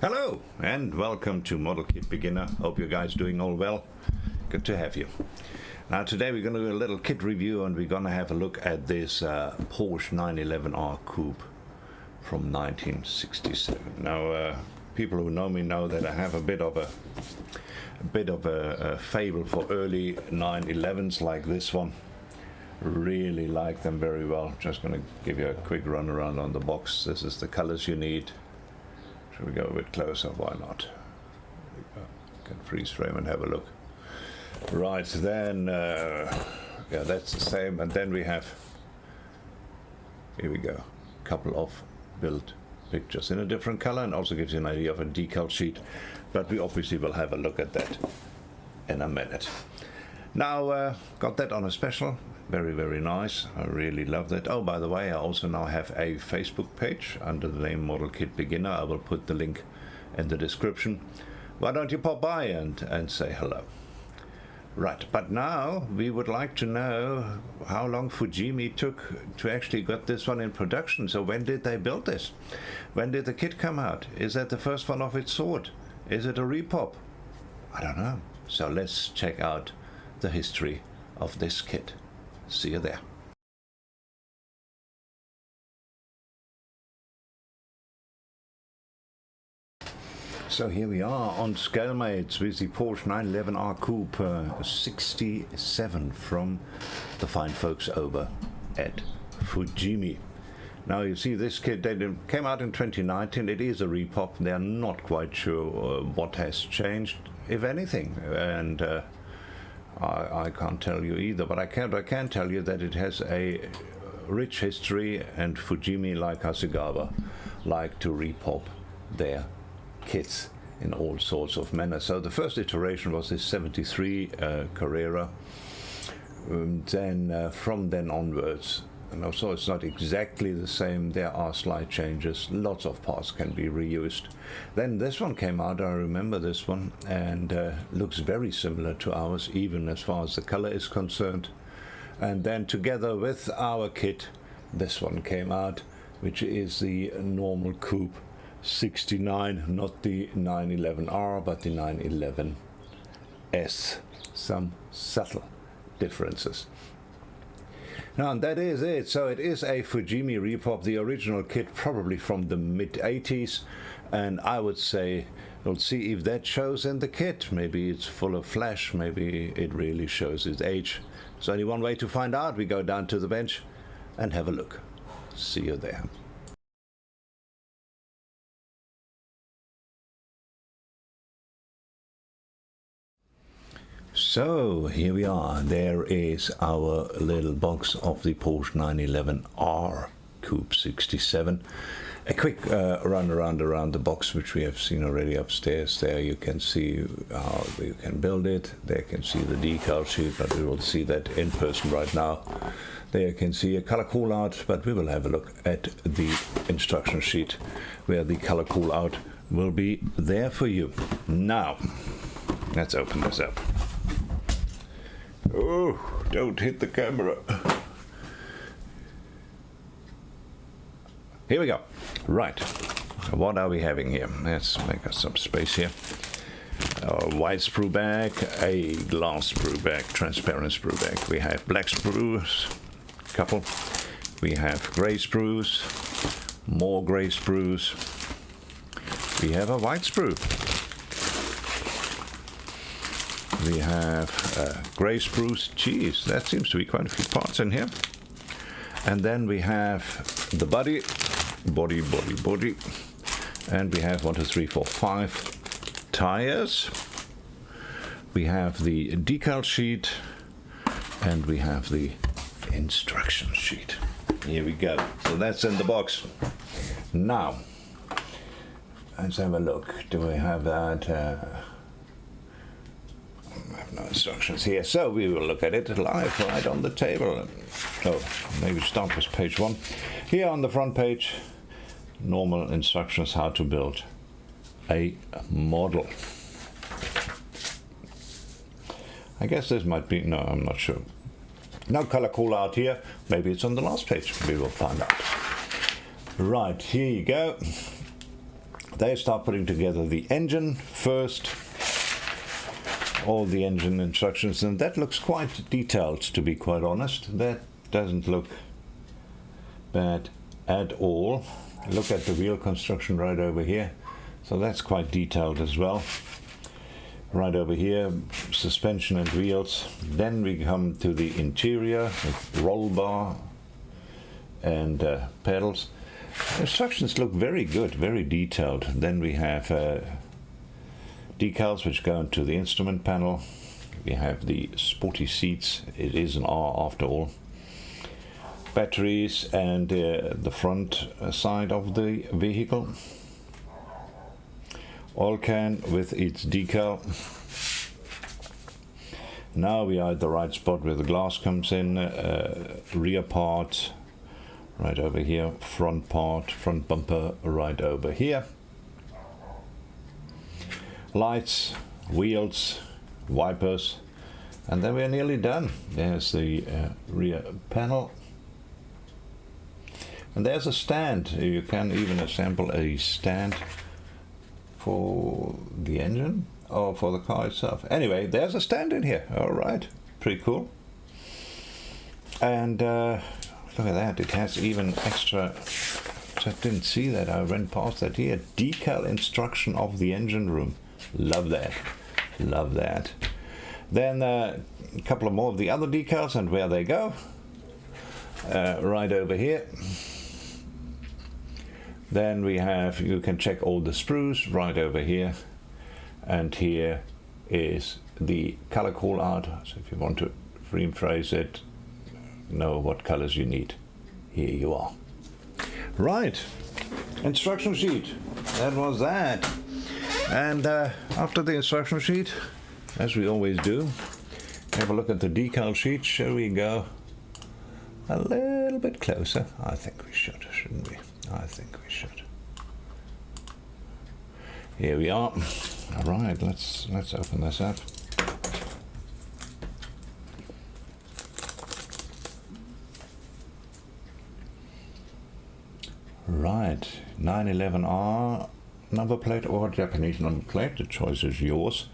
Hello and welcome to Model Kit Beginner. Hope you guys doing all well. Good to have you. Now today we're going to do a little kit review and we're going to have a look at this Porsche 911R Coupe from 1967. Now people who know me know that I have a bit of a fable for early 911s like this one. Really like them very well. Just going to give you a quick run around on the box. This is the colors you need. Should we go a bit closer? Why not? We can freeze frame and have a look. Right, then, yeah, that's the same. And then we have, here we go, a couple of build pictures in a different color, and also gives you an idea of a decal sheet. But we obviously will have a look at that in a minute. Now, got that on a special. Very, very nice. I really love that. Oh, by the way, I also now have a Facebook page under the name Model Kit Beginner. I will put the link in the description. Why don't you pop by and say hello? Right, but now we would like to know how long Fujimi took to actually get this one in production. So when did they build this? When did the kit come out? Is that the first one of its sort? Is it a repop? I don't know. So let's check out the history of this kit. See you there. So here we are on Scalemates with the Porsche 911R Coupe 67 from the fine folks over at Fujimi. Now you see this kit, they came out in 2019. It is a repop. They're not quite sure what has changed, if anything, and I can't tell you either, but I can tell you that it has a rich history, and Fujimi, like Hasegawa, like to repop their kits in all sorts of manner. So the first iteration was this 73 Carrera, then from then onwards, and also it's not exactly the same. There are slight changes. Lots of parts can be reused. Then this one came out, I remember this one, and looks very similar to ours, even as far as the color is concerned. And then together with our kit, this one came out, which is the normal Coupe 69, not the 911R, but the 911S. Some subtle differences. Now, and that is it. So it is a Fujimi repop, the original kit probably from the mid-80s, and I would say we'll see if that shows in the kit. Maybe it's full of flash, maybe it really shows its age. There's only one way to find out. We go down to the bench and have a look. See you there. So here we are. There is our little box of the Porsche 911R Coupe 67. A quick run around the box, which we have seen already upstairs. There you can see how you can build it. There you can see the decal sheet, but we will see that in person right now. There you can see a color call out, but we will have a look at the instruction sheet where the color call out will be there for you. Now, let's open this up. Oh, don't hit the camera. Here we go. Right. What are we having here? Let's make us some space here. A white sprue bag, a glass sprue bag, transparent sprue bag. We have black sprues, couple. We have gray sprues, more gray sprues. We have a white sprue. We have gray spruce. Geez, that seems to be quite a few parts in here. And then we have the body. And we have 1, 2, 3, 4, 5 tires. We have the decal sheet. And we have the instruction sheet. Here we go. So that's in the box. Now, let's have a look. Do we have that? I have no instructions here, so we will look at it live right on the table. Oh, maybe start with page 1. Here on the front page, normal instructions how to build a model. I guess this might be, no, I'm not sure. No color call out here. Maybe it's on the last page. We will find out. Right, here you go. they start putting together the engine first, all the engine instructions, and that looks quite detailed, to be quite honest. That doesn't look bad at all. Look at the wheel construction right over here, so that's quite detailed as well. Right over here, suspension and wheels. Then we come to the interior with roll bar and pedals. Instructions look very good, very detailed. Then we have decals which go into the instrument panel. We have the sporty seats. It is an R after all. Batteries and the front side of the vehicle. Oil can with its decal. Now we are at the right spot where the glass comes in. Rear part right over here. Front part, front bumper right over here. Lights, wheels, wipers, and then we're nearly done. There's the rear panel. And there's a stand. You can even assemble a stand for the engine or for the car itself. Anyway, there's a stand in here. All right, pretty cool. And look at that, it has even extra, I didn't see that, I went past that here, decal instruction of the engine room. Love that, love that. Then a couple of more of the other decals and where they go. Right over here. Then we have, you can check all the sprues right over here. And here is the color call out. So if you want to rephrase it, know what colors you need. Here you are. Right, instruction sheet. That was that. And after the instruction sheet, as we always do, have a look at the decal sheet. Shall we go a little bit closer? I think we should, shouldn't we? I think we should. Here we are. All right, let's open this up. Right, 911R number plate or Japanese number plate. The choice is yours.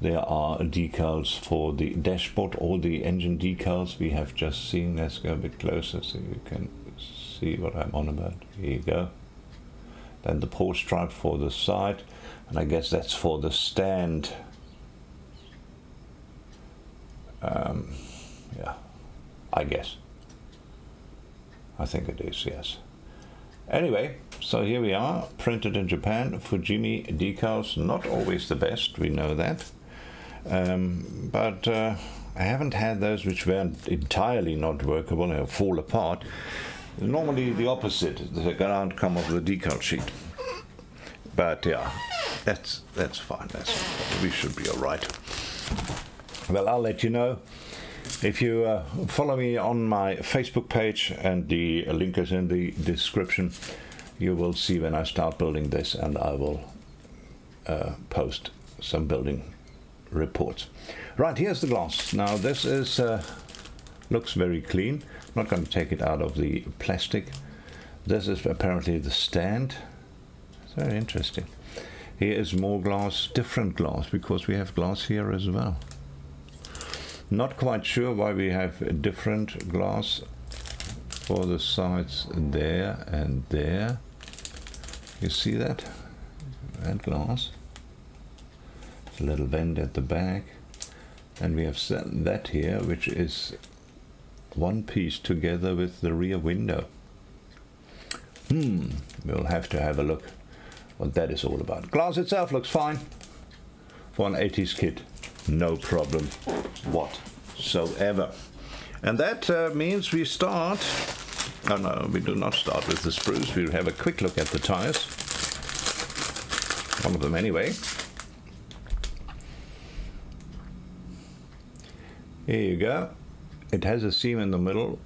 There are decals for the dashboard, all the engine decals we have just seen. Let's go a bit closer so you can see what I'm on about. Here you go. Then the Porsche stripe for the side, and I guess that's for the stand. Yeah, I guess. I think it is, yes. Anyway, so here we are, printed in Japan. Fujimi decals, not always the best, we know that. But I haven't had those which weren't entirely not workable and fall apart. Normally the opposite, they can't come off the decal sheet. But yeah, that's fine. We should be all right. Well, I'll let you know. If you follow me on my Facebook page, and the link is in the description, you will see when I start building this, and I will post some building reports. Right, here's the glass. Now this is looks very clean. I'm not going to take it out of the plastic. This is apparently the stand. It's very interesting. Here is more glass, different glass, because we have glass here as well. Not quite sure why we have a different glass for the sides there and there. You see that? That glass. It's a little vent at the back. And we have that here, which is one piece together with the rear window. We'll have to have a look what that is all about. Glass itself looks fine for an 80s kit. No problem whatsoever. And that means we start, oh no, we do not start with the spruce. We'll have a quick look at the tires. One of them anyway. Here you go. It has a seam in the middle,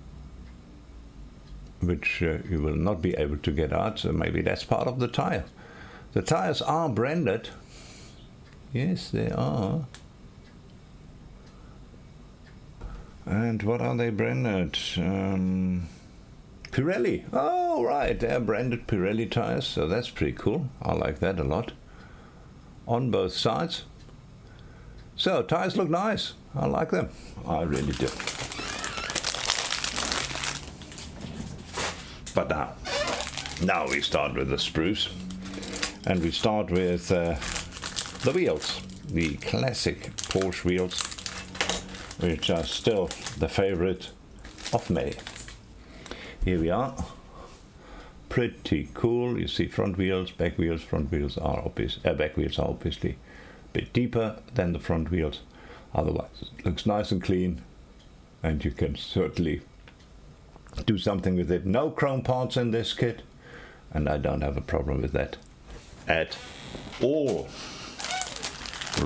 which you will not be able to get out, so maybe that's part of the tire. The tires are branded. Yes, they are. And what are they branded? Pilgrim Pirelli. Oh, right, they're branded Pirelli tires, so that's pretty cool. I like that a lot. On both sides. So, tires look nice. I like them. I really do. But now we start with the spruce. And we start with the wheels. The classic Porsche wheels, which are still the favorite of many. Here we are. Pretty cool. You see front wheels, back wheels. Front wheels are back wheels are obviously a bit deeper than the front wheels. Otherwise, it looks nice and clean, and you can certainly do something with it. No chrome parts in this kit, and I don't have a problem with that at all.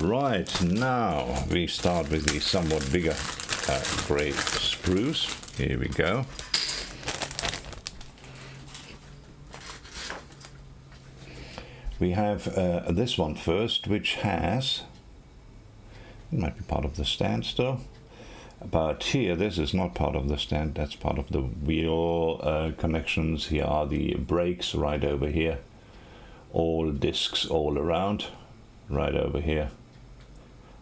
Right, now we start with the somewhat bigger grey spruce. Here we go. We have this one first, which has, it might be part of the stand still, but here this is not part of the stand, that's part of the wheel connections. Here are the brakes right over here, all discs all around, right over here.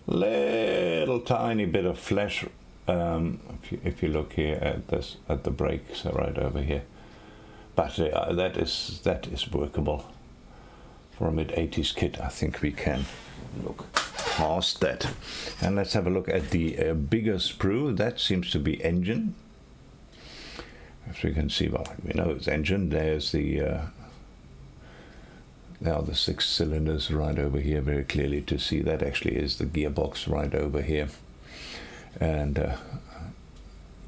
Little tiny bit of flesh, if you look here at this, at the brakes right over here, but that is workable. For a mid-80s kit, I think we can look past that. And let's have a look at the bigger sprue. That seems to be engine. As we can see, well, we know it's engine. There's the there are the 6 cylinders right over here, very clearly to see. That actually is the gearbox right over here. And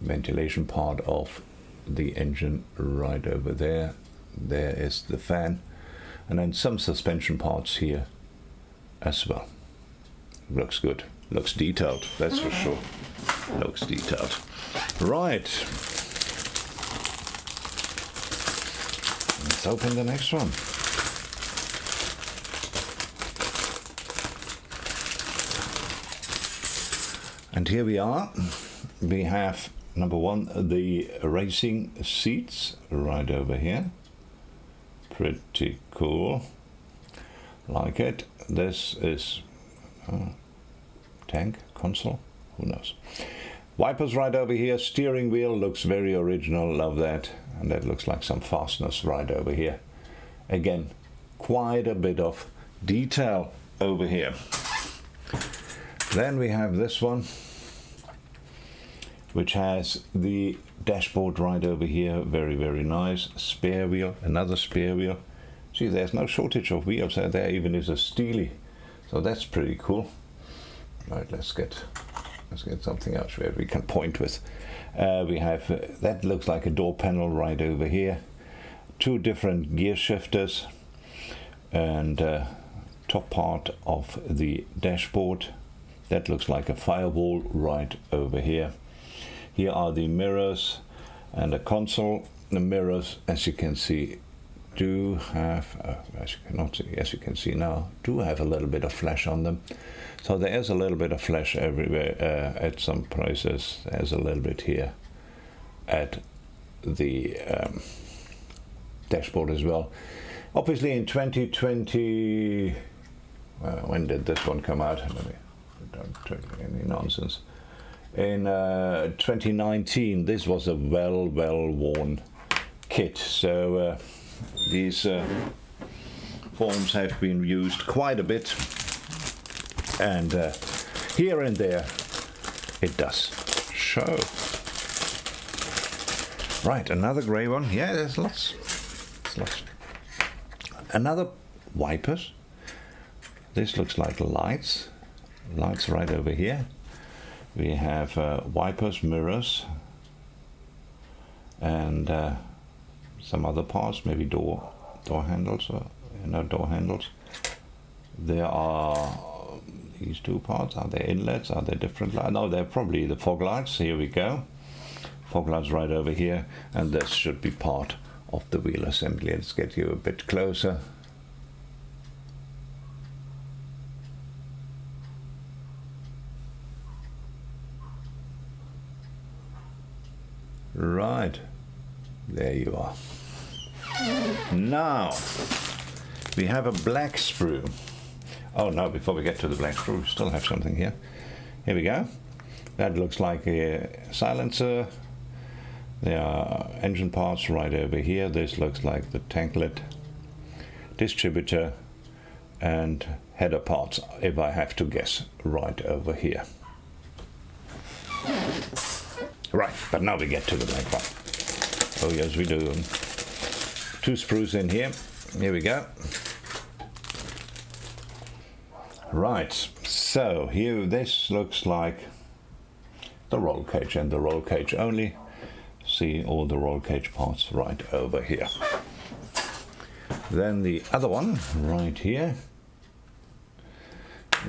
ventilation part of the engine right over there. There is the fan. And then some suspension parts here as well. Looks good. Looks detailed, that's for sure. Looks detailed. Right. Let's open the next one. And here we are. We have, number one, the racing seats right over here. Pretty cool. Like it. This is tank, console, who knows. Wipers right over here. Steering wheel looks very original, love that. And that looks like some fasteners right over here. Again, quite a bit of detail over here. Then we have this one, which has the dashboard right over here. Very, very nice. Spare wheel, another spare wheel. See, there's no shortage of wheels. There even is a steely, so that's pretty cool. Right, let's get something else where we can point with. We have that looks like a door panel right over here. 2 different gear shifters, and top part of the dashboard. That looks like a firewall right over here. Here are the mirrors and the console. The mirrors, as you can see, do have, as you cannot see, as you can see now, do have a little bit of flash on them. So there is a little bit of flash everywhere at some places. There's a little bit here at the dashboard as well. Obviously in 2020, when did this one come out? Don't tell any nonsense. In 2019, this was a well-worn kit. So these forms have been used quite a bit, and here and there it does show. Right, another grey one. Yeah, there's lots. Another wipers. This looks like lights right over here. We have wipers, mirrors, and some other parts, maybe door handles, or door handles. There are these 2 parts. Are they inlets? Are they different lights? No, they're probably the fog lights. Here we go. Fog lights right over here, and this should be part of the wheel assembly. Let's get you a bit closer. Right, There you are. Now, we have a black sprue. Oh no, before we get to the black sprue, we still have something here. Here we go. That looks like a silencer. There are engine parts right over here. This looks like the tanklet, distributor, and header parts, if I have to guess, right over here. Right, but now we get to the black one. Oh yes, we do. 2 sprues in here. Here we go. Right, so here this looks like the roll cage, and the roll cage only. See all the roll cage parts right over here. Then the other one right here.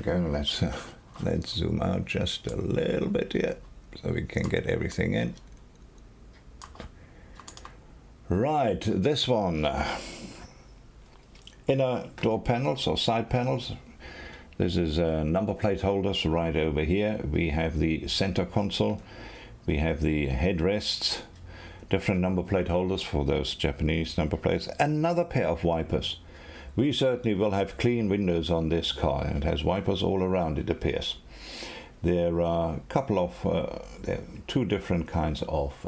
Let's zoom out just a little bit here so we can get everything in. Right, this one, inner door panels or side panels. This is number plate holders right over here. We have the center console, we have the headrests, different number plate holders for those Japanese number plates, another pair of wipers. We certainly will have clean windows on this car. It has wipers all around, it appears. There are a couple of, 2 different kinds of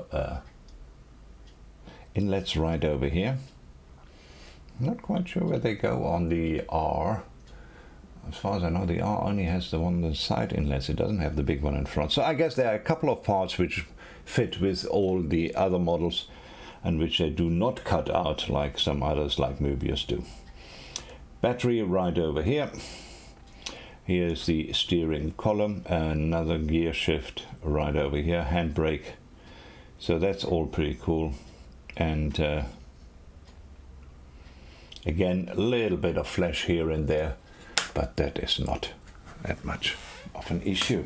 inlets right over here. I'm not quite sure where they go on the R. As far as I know, the R only has the one on the side inlets. It doesn't have the big one in front. So I guess there are a couple of parts which fit with all the other models and which they do not cut out like some others like Mobius do. Battery right over here. Here's the steering column, another gear shift right over here, handbrake. So that's all pretty cool. And again, a little bit of flesh here and there, but that is not that much of an issue.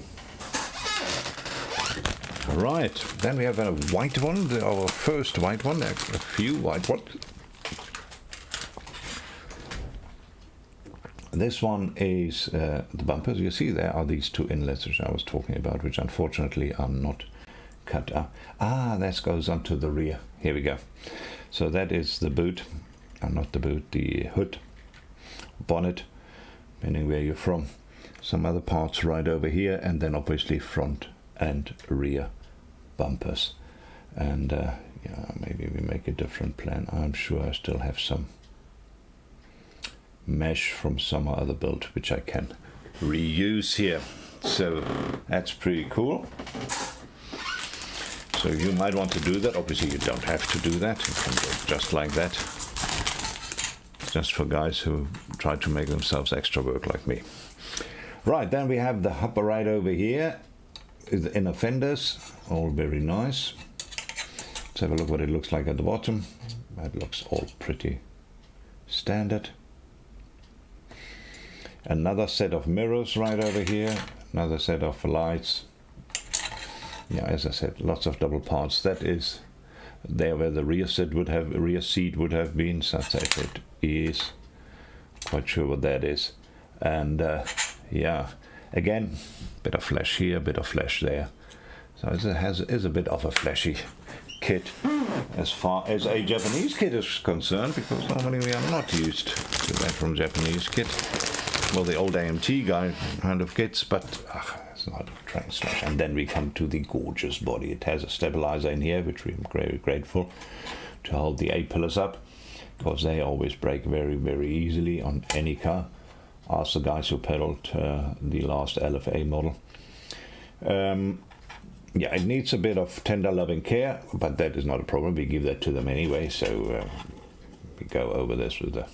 Right, then we have a white one, our first white one, a few white ones. This one is the bumpers. You see there are these 2 inlets which I was talking about, which unfortunately are not cut out. Ah, that goes onto the rear. Here we go. So that is the boot, not the boot, the hood, bonnet, depending where you're from. Some other parts right over here, and then obviously front and rear bumpers. And yeah, maybe we make a different plan. I'm sure I still have some mesh from some other build which I can reuse here. So that's pretty cool. So you might want to do that. Obviously you don't have to do that. You can go just like that. Just for guys who try to make themselves extra work like me. Right, then we have the hopper right over here. The inner fenders, all very nice. Let's have a look what it looks like at the bottom. That looks all pretty standard. Another set of mirrors right over here. Another set of lights. Yeah, as I said, lots of double parts. That is there where the rear seat would have been. So it is quite sure what that is. And yeah, again, bit of flesh here, bit of flesh there. So it is a bit of a fleshy kit as far as a Japanese kit is concerned, because normally we are not used to that from Japanese kit. Well, the old AMT guy kind of kits, but it's not a train smash. And then we come to the gorgeous body. It has a stabilizer in here, which we're very grateful, to hold the A-pillars up, because they always break very, very easily on any car. Ask the guys who pedaled the last LFA model. Yeah, it needs a bit of tender loving care, but that is not a problem. We give that to them anyway, so we go over this with the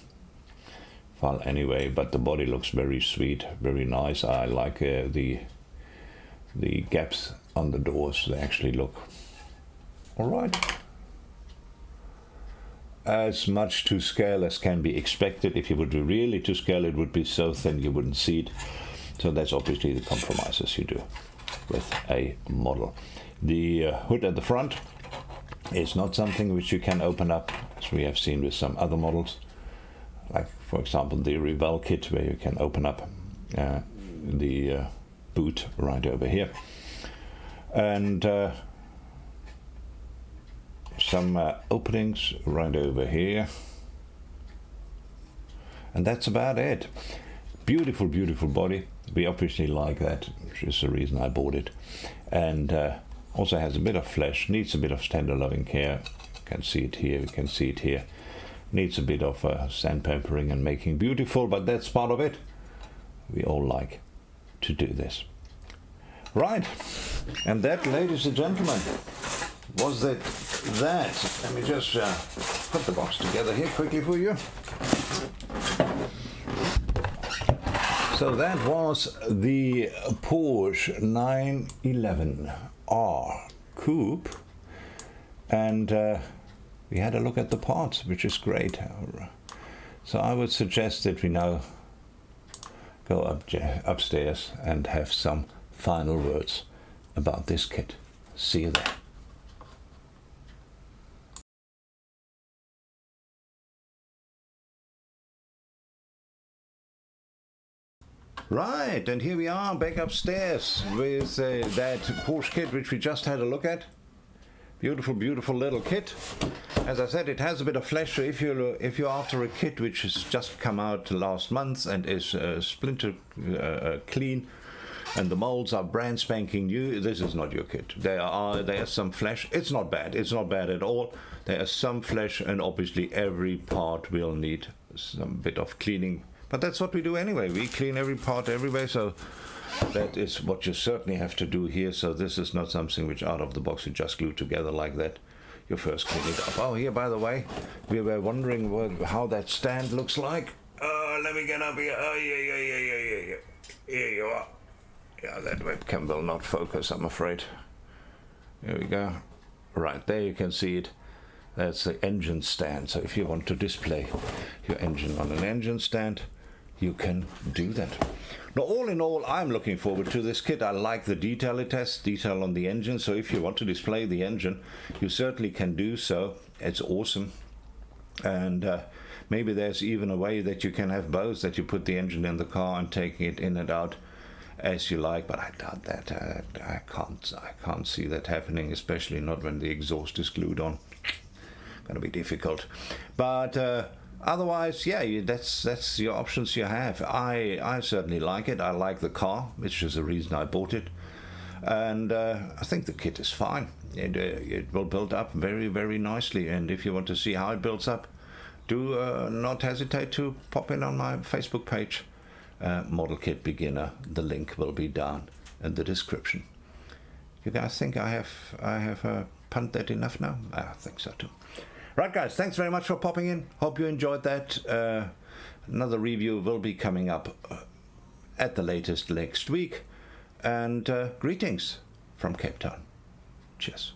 file anyway. But the body looks very sweet, very nice. I like the gaps on the doors. They actually look all right. As much to scale as can be expected. If you would do really to scale, it would be so thin you wouldn't see it. So that's obviously the compromises you do with a model. The hood at the front is not something which you can open up, as we have seen with some other models, like for example the Revell kit, where you can open up the boot right over here. And some openings right over here, and that's about it. Beautiful, beautiful body. We obviously like that, which is the reason I bought it. And also has a bit of flesh, needs a bit of tender loving care. You can see it here, we can see it here. Needs a bit of sandpapering and making beautiful, but that's part of it. We all like to do this. Right, and that, ladies and gentlemen, was that. Let me just put the box together here quickly for you. So that was the Porsche 911R Coupe, and we had a look at the parts, which is great. So I would suggest that we now go upstairs and have some final words about this kit. See you there. Right, and here we are back upstairs with that Porsche kit which we just had a look at. Beautiful, beautiful little kit. As I said, it has a bit of flesh, so if you're after a kit which has just come out last month and is splinter clean, and the molds are brand spanking new, this is not your kit. There's some flesh. It's not bad. It's not bad at all. There is some flesh, and obviously every part will need some bit of cleaning. But that's what we do anyway. We clean every part everywhere, so that is what you certainly have to do here. So this is not something which out of the box you just glue together like that. You first clean it up. Oh, here, by the way, we were wondering how that stand looks like. Let me get up here. Oh, yeah. Here you are. Yeah, that webcam will not focus, I'm afraid. Here we go. Right, there you can see it. That's the engine stand. So if you want to display your engine on an engine stand, you can do that. Now, all in all, I'm looking forward to this kit. I like the detail it has, detail on the engine. So if you want to display the engine, you certainly can do so. It's awesome. And maybe there's even a way that you can have both, that you put the engine in the car and taking it in and out as you like, but I doubt that. I can't see that happening, especially not when the exhaust is glued on. Gonna be difficult. But otherwise, yeah, that's your options you have. I certainly like it. I like the car, which is the reason I bought it, and I think the kit is fine. It will build up very, very nicely, and if you want to see how it builds up, do not hesitate to pop in on my Facebook page, Model Kit Beginner. The link will be down in the description. You guys think I have pumped that enough now? I think so too. Right, guys, thanks very much for popping in. Hope you enjoyed that. Another review will be coming up at the latest next week. And greetings from Cape Town. Cheers.